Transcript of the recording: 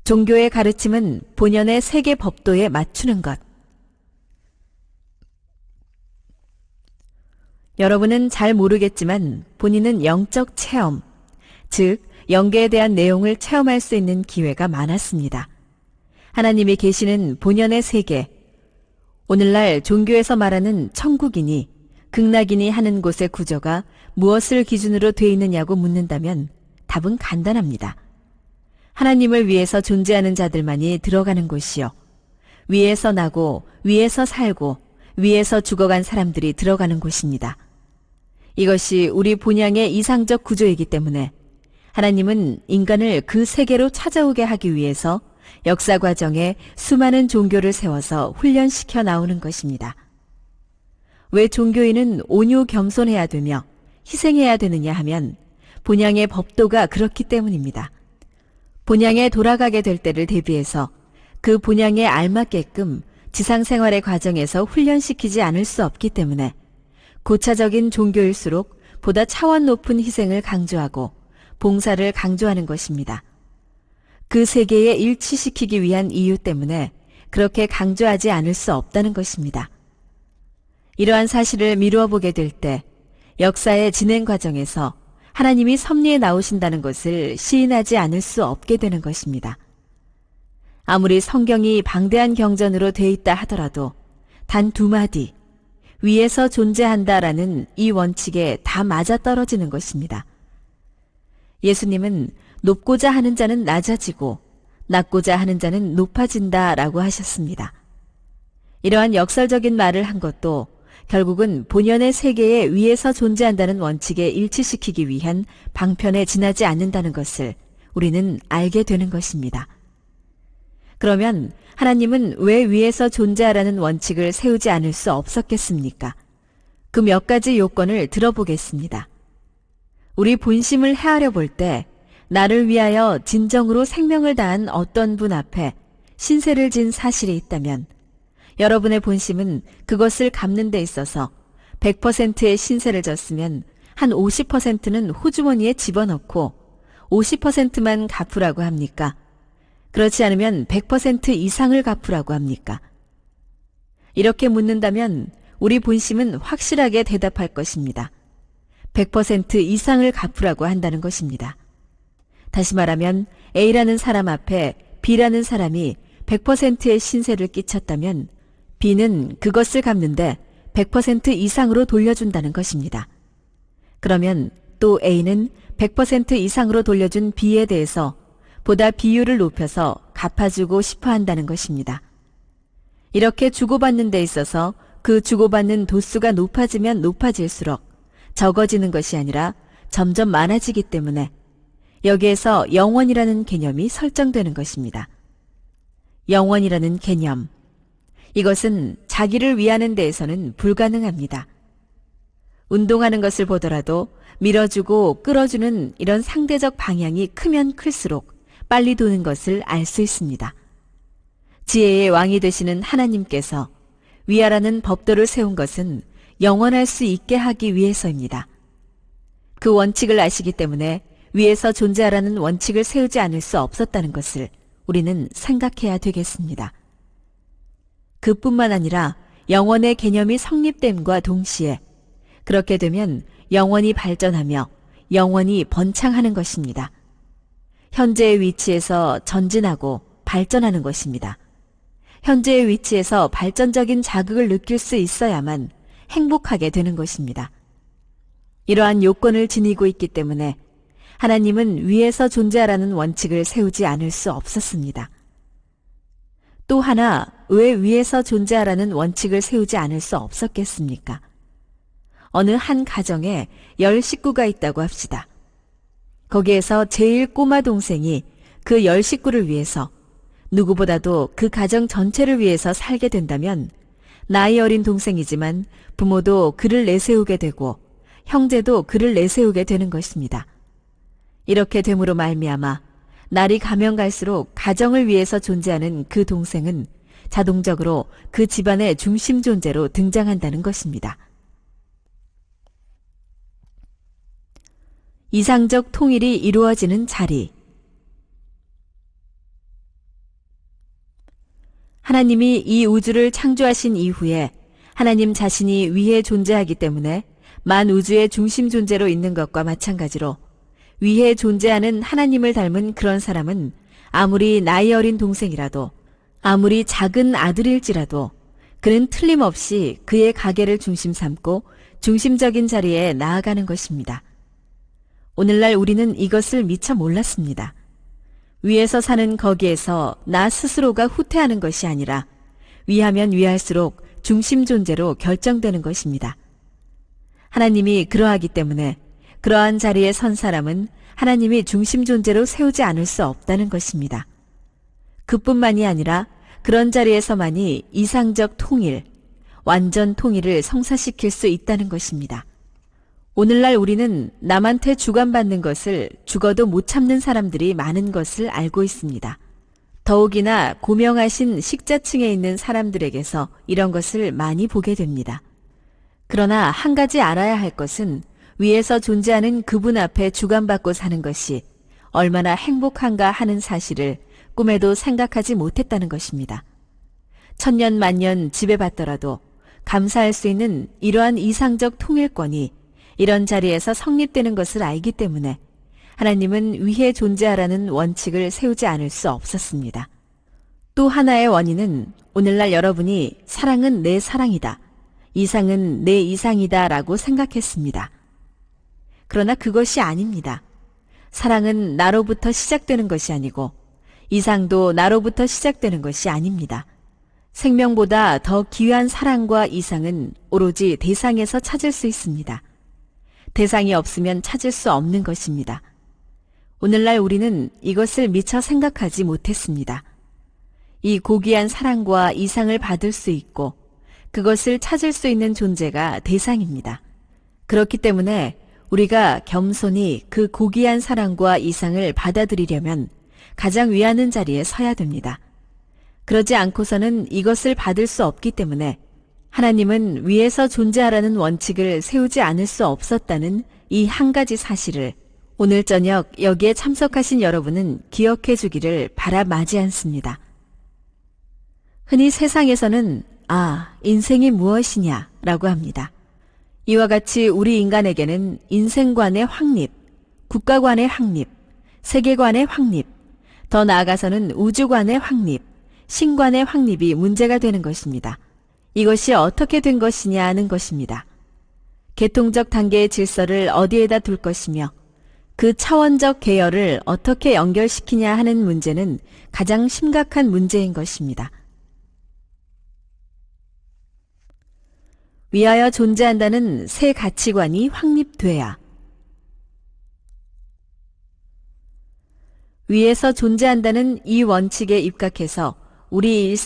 종교의 가르침은 본연의 세계 법도에 맞추는 것. 여러분은 잘 모르겠지만 본인은 영적 체험, 즉 영계에 대한 내용을 체험할 수 있는 기회가 많았습니다. 하나님이 계시는 본연의 세계, 오늘날 종교에서 말하는 천국이니 극락이니 하는 곳의 구조가 무엇을 기준으로 돼 있느냐고 묻는다면 답은 간단합니다. 하나님을 위해서 존재하는 자들만이 들어가는 곳이요. 위에서 나고 위에서 살고 위에서 죽어간 사람들이 들어가는 곳입니다. 이것이 우리 본향의 이상적 구조이기 때문에 하나님은 인간을 그 세계로 찾아오게 하기 위해서 역사 과정에 수많은 종교를 세워서 훈련시켜 나오는 것입니다. 왜 종교인은 온유 겸손해야 되며 희생해야 되느냐 하면 본향의 법도가 그렇기 때문입니다. 본향에 돌아가게 될 때를 대비해서 그 본향에 알맞게끔 지상생활의 과정에서 훈련시키지 않을 수 없기 때문에 고차적인 종교일수록 보다 차원 높은 희생을 강조하고 봉사를 강조하는 것입니다. 그 세계에 일치시키기 위한 이유 때문에 그렇게 강조하지 않을 수 없다는 것입니다. 이러한 사실을 미루어 보게 될 때 역사의 진행 과정에서 하나님이 섭리에 나오신다는 것을 시인하지 않을 수 없게 되는 것입니다. 아무리 성경이 방대한 경전으로 돼 있다 하더라도 단 두 마디, 위에서 존재한다라는 이 원칙에 다 맞아떨어지는 것입니다. 예수님은 높고자 하는 자는 낮아지고 낮고자 하는 자는 높아진다라고 하셨습니다. 이러한 역설적인 말을 한 것도 결국은 본연의 세계에 위에서 존재한다는 원칙에 일치시키기 위한 방편에 지나지 않는다는 것을 우리는 알게 되는 것입니다. 그러면 하나님은 왜 위에서 존재하라는 원칙을 세우지 않을 수 없었겠습니까? 그 몇 가지 요건을 들어보겠습니다. 우리 본심을 헤아려 볼 때 나를 위하여 진정으로 생명을 다한 어떤 분 앞에 신세를 진 사실이 있다면 여러분의 본심은 그것을 갚는 데 있어서 100%의 신세를 졌으면 한 50%는 호주머니에 집어넣고 50%만 갚으라고 합니까? 그렇지 않으면 100% 이상을 갚으라고 합니까? 이렇게 묻는다면 우리 본심은 확실하게 대답할 것입니다. 100% 이상을 갚으라고 한다는 것입니다. 다시 말하면 A라는 사람 앞에 B라는 사람이 100%의 신세를 끼쳤다면 B는 그것을 갚는데 100% 이상으로 돌려준다는 것입니다. 그러면 또 A는 100% 이상으로 돌려준 B에 대해서 보다 비율을 높여서 갚아주고 싶어 한다는 것입니다. 이렇게 주고받는 데 있어서 그 주고받는 도수가 높아지면 높아질수록 적어지는 것이 아니라 점점 많아지기 때문에 여기에서 영원이라는 개념이 설정되는 것입니다. 영원이라는 개념, 이것은 자기를 위하는 데에서는 불가능합니다. 운동하는 것을 보더라도 밀어주고 끌어주는 이런 상대적 방향이 크면 클수록 빨리 도는 것을 알 수 있습니다. 지혜의 왕이 되시는 하나님께서 위하라는 법도를 세운 것은 영원할 수 있게 하기 위해서입니다. 그 원칙을 아시기 때문에 위에서 존재하라는 원칙을 세우지 않을 수 없었다는 것을 우리는 생각해야 되겠습니다. 그뿐만 아니라 영원의 개념이 성립됨과 동시에 그렇게 되면 영원히 발전하며 영원히 번창하는 것입니다. 현재의 위치에서 전진하고 발전하는 것입니다. 현재의 위치에서 발전적인 자극을 느낄 수 있어야만 행복하게 되는 것입니다. 이러한 요건을 지니고 있기 때문에 하나님은 위에서 존재하라는 원칙을 세우지 않을 수 없었습니다. 또 하나, 왜 위에서 존재하라는 원칙을 세우지 않을 수 없었겠습니까? 어느 한 가정에 10식구가 있다고 합시다. 거기에서 제일 꼬마 동생이 그 10식구를 위해서 누구보다도 그 가정 전체를 위해서 살게 된다면 나이 어린 동생이지만 부모도 그를 내세우게 되고 형제도 그를 내세우게 되는 것입니다. 이렇게 됨으로 말미암아 날이 가면 갈수록 가정을 위해서 존재하는 그 동생은 자동적으로 그 집안의 중심 존재로 등장한다는 것입니다. 이상적 통일이 이루어지는 자리. 하나님이 이 우주를 창조하신 이후에 하나님 자신이 위에 존재하기 때문에 만우주의 중심 존재로 있는 것과 마찬가지로 위에 존재하는 하나님을 닮은 그런 사람은 아무리 나이 어린 동생이라도 아무리 작은 아들일지라도 그는 틀림없이 그의 가계를 중심 삼고 중심적인 자리에 나아가는 것입니다. 오늘날 우리는 이것을 미처 몰랐습니다. 위에서 사는 거기에서 나 스스로가 후퇴하는 것이 아니라 위하면 위할수록 중심 존재로 결정되는 것입니다. 하나님이 그러하기 때문에 그러한 자리에 선 사람은 하나님이 중심 존재로 세우지 않을 수 없다는 것입니다. 그뿐만이 아니라 그런 자리에서만이 이상적 통일, 완전 통일을 성사시킬 수 있다는 것입니다. 오늘날 우리는 남한테 주관받는 것을 죽어도 못 참는 사람들이 많은 것을 알고 있습니다. 더욱이나 고명하신 식자층에 있는 사람들에게서 이런 것을 많이 보게 됩니다. 그러나 한 가지 알아야 할 것은 위에서 존재하는 그분 앞에 주관받고 사는 것이 얼마나 행복한가 하는 사실을 꿈에도 생각하지 못했다는 것입니다. 천년 만년 지배받더라도 감사할 수 있는 이러한 이상적 통일권이 이런 자리에서 성립되는 것을 알기 때문에 하나님은 위에 존재하라는 원칙을 세우지 않을 수 없었습니다. 또 하나의 원인은 오늘날 여러분이 사랑은 내 사랑이다, 이상은 내 이상이다 라고 생각했습니다. 그러나 그것이 아닙니다. 사랑은 나로부터 시작되는 것이 아니고 이상도 나로부터 시작되는 것이 아닙니다. 생명보다 더 귀한 사랑과 이상은 오로지 대상에서 찾을 수 있습니다. 대상이 없으면 찾을 수 없는 것입니다. 오늘날 우리는 이것을 미처 생각하지 못했습니다. 이 고귀한 사랑과 이상을 받을 수 있고 그것을 찾을 수 있는 존재가 대상입니다. 그렇기 때문에 우리가 겸손히 그 고귀한 사랑과 이상을 받아들이려면 가장 위하는 자리에 서야 됩니다. 그러지 않고서는 이것을 받을 수 없기 때문에 하나님은 위에서 존재하라는 원칙을 세우지 않을 수 없었다는 이 한 가지 사실을 오늘 저녁 여기에 참석하신 여러분은 기억해 주기를 바라마지 않습니다. 흔히 세상에서는 인생이 무엇이냐 라고 합니다. 이와 같이 우리 인간에게는 인생관의 확립, 국가관의 확립, 세계관의 확립, 더 나아가서는 우주관의 확립, 신관의 확립이 문제가 되는 것입니다. 이것이 어떻게 된 것이냐 하는 것입니다. 계통적 단계의 질서를 어디에다 둘 것이며 그 차원적 계열을 어떻게 연결시키냐 하는 문제는 가장 심각한 문제인 것입니다. 위하여 존재한다는 새 가치관이 확립돼야 위에서 존재한다는 이 원칙에 입각해서 우리 일생